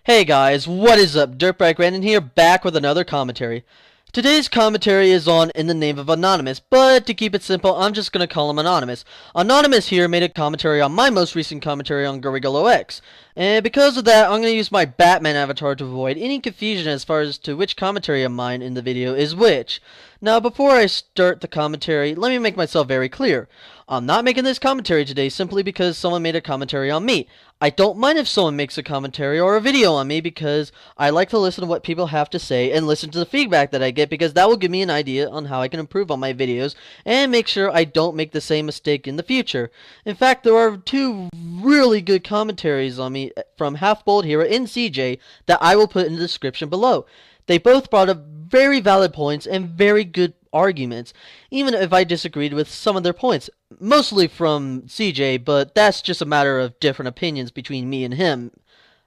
Hey guys, what is up? Dirtbikeredden here, back with another commentary. Today's commentary is on In the Name of Anonymous, but to keep it simple, I'm just gonna call him Anonymous. Anonymous here made a commentary on my most recent commentary on GOOOOO X, and because of that, I'm gonna use my Batman avatar to avoid any confusion as far as to which commentary of mine in the video is which. Now, before I start the commentary, let me make myself very clear. I'm not making this commentary today simply because someone made a commentary on me. I don't mind if someone makes a commentary or a video on me because I like to listen to what people have to say and listen to the feedback that I get because that will give me an idea on how I can improve on my videos and make sure I don't make the same mistake in the future. In fact, there are two really good commentaries on me from Half Bold Hero and CJ that I will put in the description below. They both brought up very valid points and very good arguments, even if I disagreed with some of their points. Mostly from CJ, but that's just a matter of different opinions between me and him.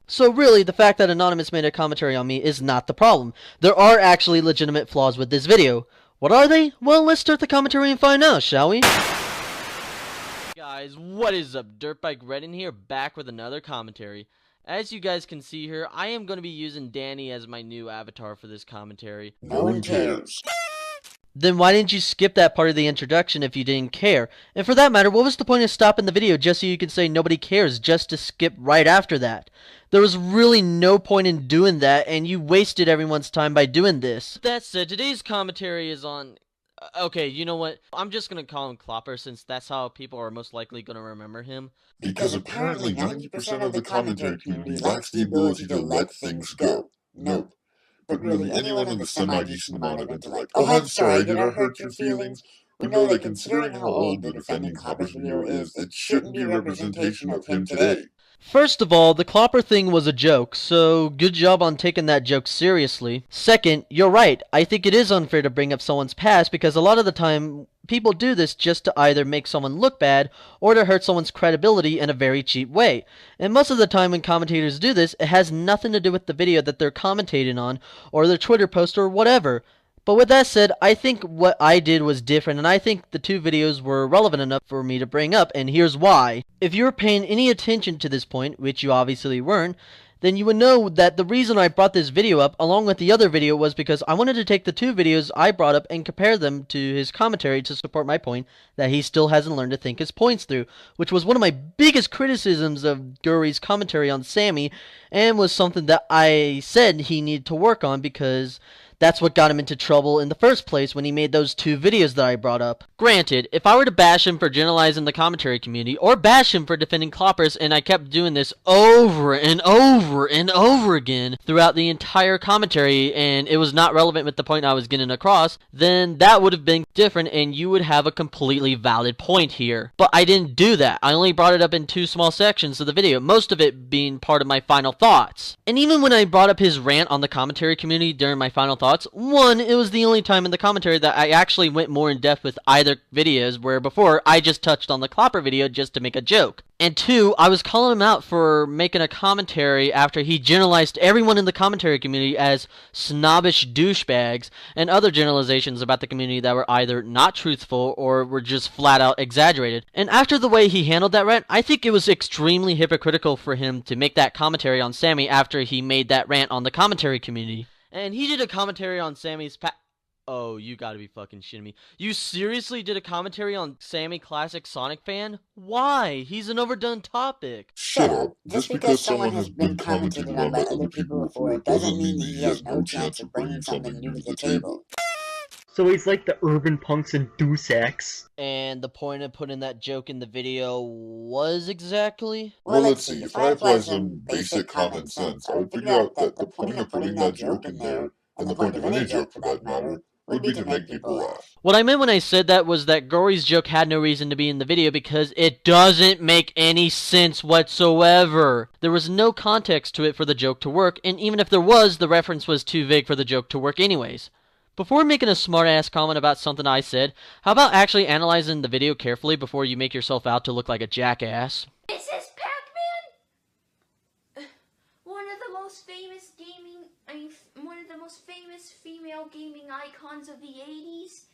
So really, the fact that Anonymous made a commentary on me is not the problem. There are actually legitimate flaws with this video. What are they? Well, let's start the commentary and find out, shall we? Guys, what is up? Dirtbikeredden here, back with another commentary. As you guys can see here, I am going to be using Danny as my new avatar for this commentary. No one cares. Then why didn't you skip that part of the introduction if you didn't care? And for that matter, what was the point of stopping the video just so you could say nobody cares just to skip right after that? There was really no point in doing that, and you wasted everyone's time by doing this. That said, today's commentary is on... Okay, you know what? I'm just gonna call him Clopper since that's how people are most likely gonna remember him. Because apparently 90% of the commentary community lacks the ability to let things go. Nope. But really, anyone with a semi-decent amount of intellect. Oh, I'm sorry, did I hurt your feelings? We know that considering how old the defending Copper's video is, it shouldn't be a representation of him today. First of all, the Clopper thing was a joke, so good job on taking that joke seriously. Second, you're right, I think it is unfair to bring up someone's past because a lot of the time, people do this just to either make someone look bad or to hurt someone's credibility in a very cheap way. And most of the time when commentators do this, it has nothing to do with the video that they're commentating on or their Twitter post or whatever. But with that said, I think what I did was different, and I think the two videos were relevant enough for me to bring up, and here's why. If you were paying any attention to this point, which you obviously weren't, then you would know that the reason I brought this video up, along with the other video, was because I wanted to take the two videos I brought up and compare them to his commentary to support my point that he still hasn't learned to think his points through, which was one of my biggest criticisms of Guri's commentary on Sammy, and was something that I said he needed to work on because... that's what got him into trouble in the first place when he made those two videos that I brought up. Granted, if I were to bash him for generalizing the commentary community, or bash him for defending cloppers, and I kept doing this over and over and over again throughout the entire commentary, and it was not relevant with the point I was getting across, then that would have been different, and you would have a completely valid point here. But I didn't do that. I only brought it up in two small sections of the video, most of it being part of my final thoughts. And even when I brought up his rant on the commentary community during my final thoughts, one, it was the only time in the commentary that I actually went more in depth with either videos, where before I just touched on the Clopper video just to make a joke. And two, I was calling him out for making a commentary after he generalized everyone in the commentary community as snobbish douchebags and other generalizations about the community that were either not truthful or were just flat out exaggerated. And after the way he handled that rant, I think it was extremely hypocritical for him to make that commentary on Sammy after he made that rant on the commentary community. And he did a commentary on Sammy's Oh, you gotta be fucking shitting me. You seriously did a commentary on Sammy Classic Sonic fan? Why? He's an overdone topic. Shut up. Just because someone has been commented on by other people before doesn't mean that he has no chance of bringing something new to the table. So he's like the urban punks and Doosex. And the point of putting that joke in the video was exactly? Well, let's see. If I apply some basic common sense, I would figure out that the point of putting that joke in there, and the point of any joke for that matter, would be to make people laugh. What I meant when I said that was that Gory's joke had no reason to be in the video because it doesn't make any sense whatsoever. There was no context to it for the joke to work, and even if there was, the reference was too vague for the joke to work anyways. Before making a smart-ass comment about something I said, how about actually analyzing the video carefully before you make yourself out to look like a jackass? This is Pac-Man! One of the most famous female gaming icons of the 80s.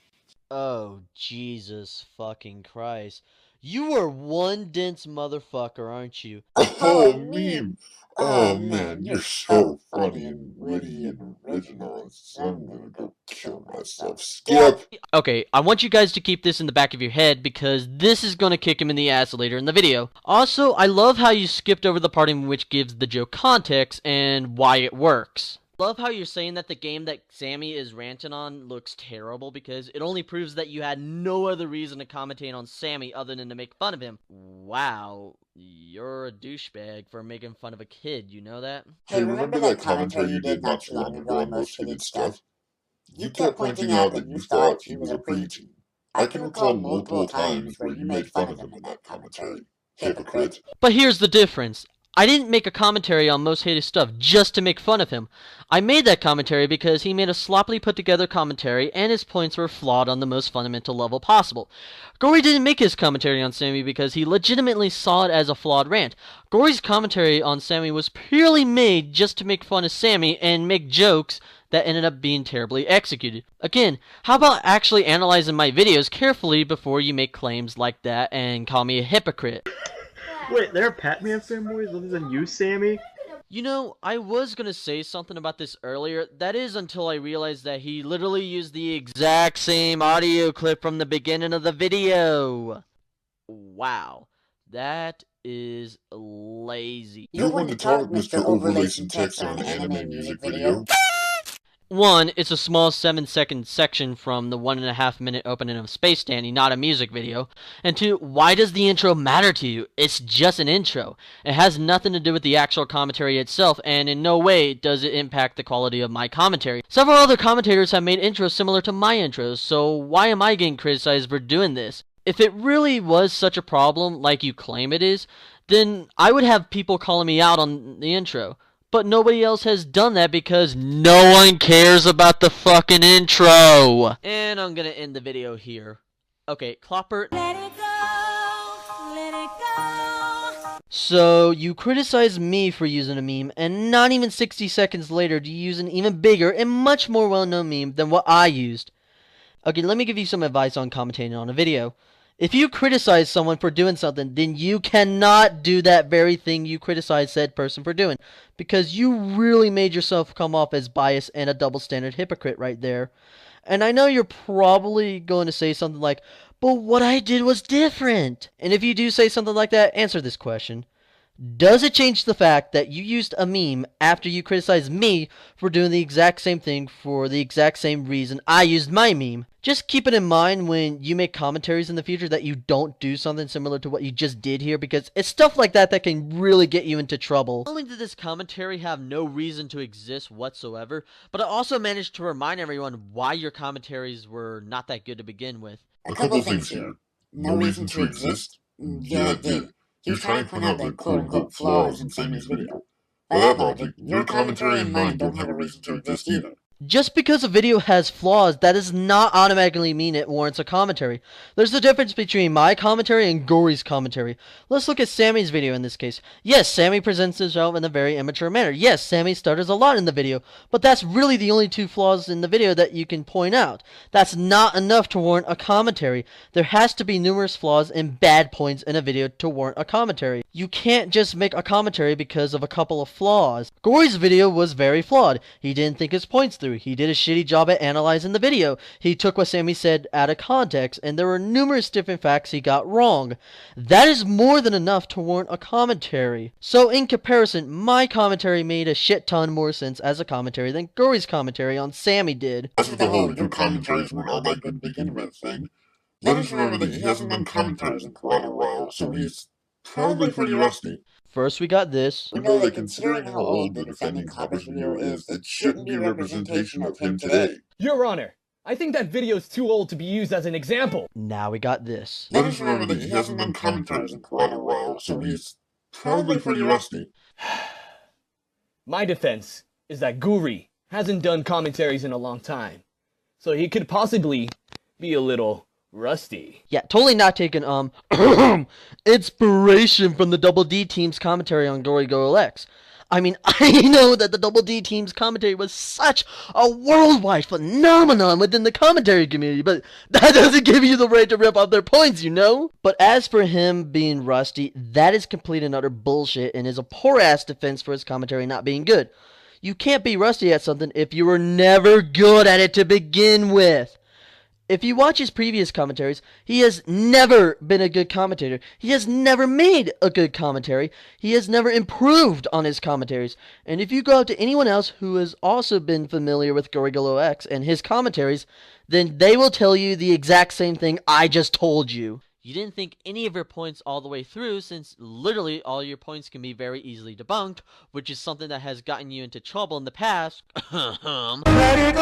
Oh, Jesus fucking Christ. You are one dense motherfucker, aren't you? Oh, meme! Oh man, you're so funny and witty and original. I'm gonna go kill myself. Skip! Okay, I want you guys to keep this in the back of your head because this is gonna kick him in the ass later in the video. Also, I love how you skipped over the part in which gives the joke context and why it works. Love how you're saying that the game that Sammy is ranting on looks terrible because it only proves that you had no other reason to commentate on Sammy other than to make fun of him. Wow, you're a douchebag for making fun of a kid, you know that? Hey, remember that commentary you did not too long ago on most hated stuff? You kept pointing out that you thought he was a preteen. I can recall multiple times where you made fun of him in that commentary. Hypocrite. But here's the difference. I didn't make a commentary on Most Hated Stuff just to make fun of him. I made that commentary because he made a sloppily put together commentary and his points were flawed on the most fundamental level possible. Gory didn't make his commentary on Sammy because he legitimately saw it as a flawed rant. Gory's commentary on Sammy was purely made just to make fun of Sammy and make jokes that ended up being terribly executed. Again, how about actually analyzing my videos carefully before you make claims like that and call me a hypocrite? Wait, there are Pac-Man fanboys other than you, Sammy? You know, I was gonna say something about this earlier. That is until I realized that he literally used the exact same audio clip from the beginning of the video. Wow. That is lazy. You want to talk, Mr. Overlay some text on an anime music video? One, it's a small 7-second section from the 1.5-minute opening of Space Dandy, not a music video. And two, why does the intro matter to you? It's just an intro. It has nothing to do with the actual commentary itself, and in no way does it impact the quality of my commentary. Several other commentators have made intros similar to my intros, so why am I getting criticized for doing this? If it really was such a problem, like you claim it is, then I would have people calling me out on the intro. But nobody else has done that because no one cares about the fucking intro. And I'm gonna end the video here. Okay, Clopper. Let it go, let it go. So, you criticize me for using a meme, and not even 60 seconds later do you use an even bigger and much more well-known meme than what I used. Okay, let me give you some advice on commentating on a video. If you criticize someone for doing something, then you cannot do that very thing you criticize said person for doing. Because you really made yourself come off as biased and a double standard hypocrite right there. And I know you're probably going to say something like, but what I did was different. And if you do say something like that, answer this question. Does it change the fact that you used a meme after you criticized me for doing the exact same thing for the exact same reason I used my meme? Just keep it in mind when you make commentaries in the future that you don't do something similar to what you just did here, because it's stuff like that that can really get you into trouble. Not only did this commentary have no reason to exist whatsoever, but it also managed to remind everyone why your commentaries were not that good to begin with. A couple things here. No reason to exist? Yeah, it did. He was trying to point out the quote-unquote flaws in Sammy's video. By that logic, your commentary and mine don't have a reason to exist either. Just because a video has flaws, that does not automatically mean it warrants a commentary. There's a difference between my commentary and Gory's commentary. Let's look at Sammy's video in this case. Yes, Sammy presents himself in a very immature manner. Yes, Sammy stutters a lot in the video, but that's really the only two flaws in the video that you can point out. That's not enough to warrant a commentary. There has to be numerous flaws and bad points in a video to warrant a commentary. You can't just make a commentary because of a couple of flaws. Gory's video was very flawed. He didn't think his points through. He did a shitty job at analyzing the video. He took what Sammy said out of context, and there were numerous different facts he got wrong. That is more than enough to warrant a commentary. So in comparison, my commentary made a shit ton more sense as a commentary than Gory's commentary on Sammy did. As with the whole your commentaries weren't all that good to begin with thing, let us remember that he hasn't done commentaries in quite a while, so he's probably pretty rusty. First we got this. We know that considering how old the defending Copper's video is, it shouldn't be a representation of him today. Your Honor, I think that video's too old to be used as an example. Now we got this. Let us remember that he hasn't done commentaries in quite a while, so he's probably pretty rusty. My defense is that Guri hasn't done commentaries in a long time, so he could possibly be a little rusty. Yeah, totally not taking inspiration from the Double D team's commentary on Gory Go X. I mean, I know that the Double D team's commentary was such a worldwide phenomenon within the commentary community, but that doesn't give you the right to rip off their points, you know? But as for him being rusty, that is complete and utter bullshit and is a poor-ass defense for his commentary not being good. You can't be rusty at something if you were never good at it to begin with. If you watch his previous commentaries, he has never been a good commentator. He has never made a good commentary. He has never improved on his commentaries. And if you go out to anyone else who has also been familiar with Gorigolo X and his commentaries, then they will tell you the exact same thing I just told you. You didn't think any of your points all the way through, since literally all your points can be very easily debunked, which is something that has gotten you into trouble in the past. Let it go!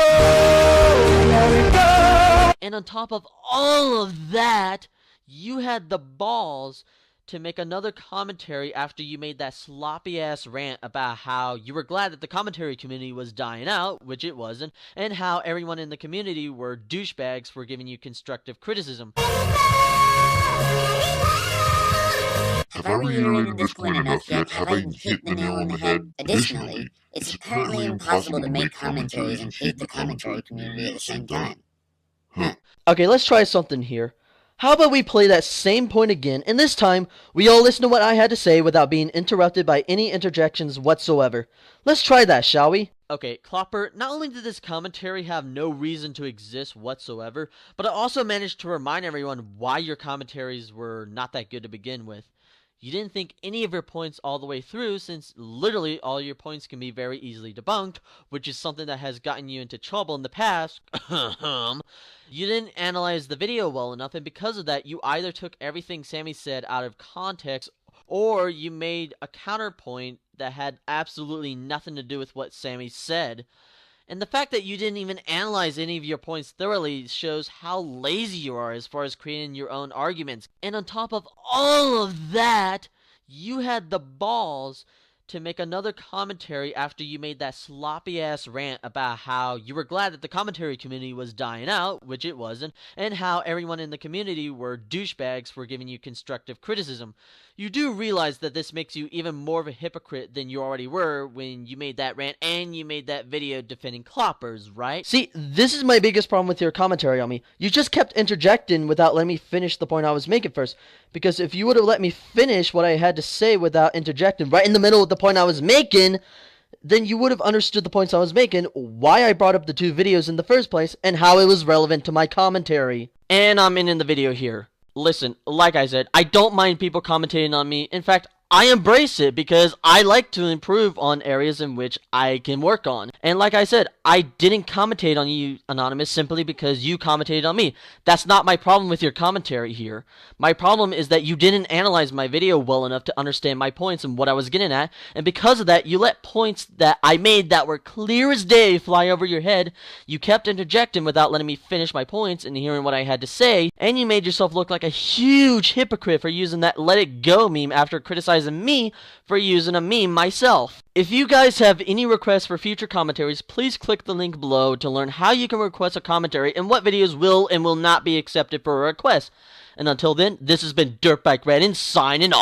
Let it go! And on top of all of that, you had the balls to make another commentary after you made that sloppy ass rant about how you were glad that the commentary community was dying out, which it wasn't, and how everyone in the community were douchebags for giving you constructive criticism. Have I reiterated this point enough yet? Have I hit the nail on the head? Additionally, it's currently impossible to make commentaries and hate the commentary community at the same time. Okay, let's try something here. How about we play that same point again, and this time, we all listen to what I had to say without being interrupted by any interjections whatsoever. Let's try that, shall we? Okay, Clopper, not only did this commentary have no reason to exist whatsoever, but I also managed to remind everyone why your commentaries were not that good to begin with. You didn't think any of your points all the way through, since literally all your points can be very easily debunked, which is something that has gotten you into trouble in the past. You didn't analyze the video well enough, and because of that, you either took everything Sammy said out of context, or you made a counterpoint that had absolutely nothing to do with what Sammy said. And the fact that you didn't even analyze any of your points thoroughly shows how lazy you are as far as creating your own arguments. And on top of all of that, you had the balls to make another commentary after you made that sloppy ass rant about how you were glad that the commentary community was dying out, which it wasn't, and how everyone in the community were douchebags for giving you constructive criticism. You do realize that this makes you even more of a hypocrite than you already were when you made that rant and you made that video defending Cloppers, right? See, this is my biggest problem with your commentary on me. You just kept interjecting without letting me finish the point I was making first. Because if you would have let me finish what I had to say without interjecting right in the middle of the point I was making, then you would have understood the points I was making, why I brought up the two videos in the first place, and how it was relevant to my commentary. And I'm in the video here. Listen, like I said, I don't mind people commentating on me. In fact, I embrace it because I like to improve on areas in which I can work on. And like I said, I didn't commentate on you, Anonymous, simply because you commentated on me. That's not my problem with your commentary here. My problem is that you didn't analyze my video well enough to understand my points and what I was getting at. And because of that, you let points that I made that were clear as day fly over your head. You kept interjecting without letting me finish my points and hearing what I had to say. And you made yourself look like a huge hypocrite for using that Let It Go meme after criticizing me for using a meme myself. If you guys have any requests for future commentaries, please click the link below to learn how you can request a commentary and what videos will and will not be accepted for a request. And until then, this has been dirtbikeredden signing off.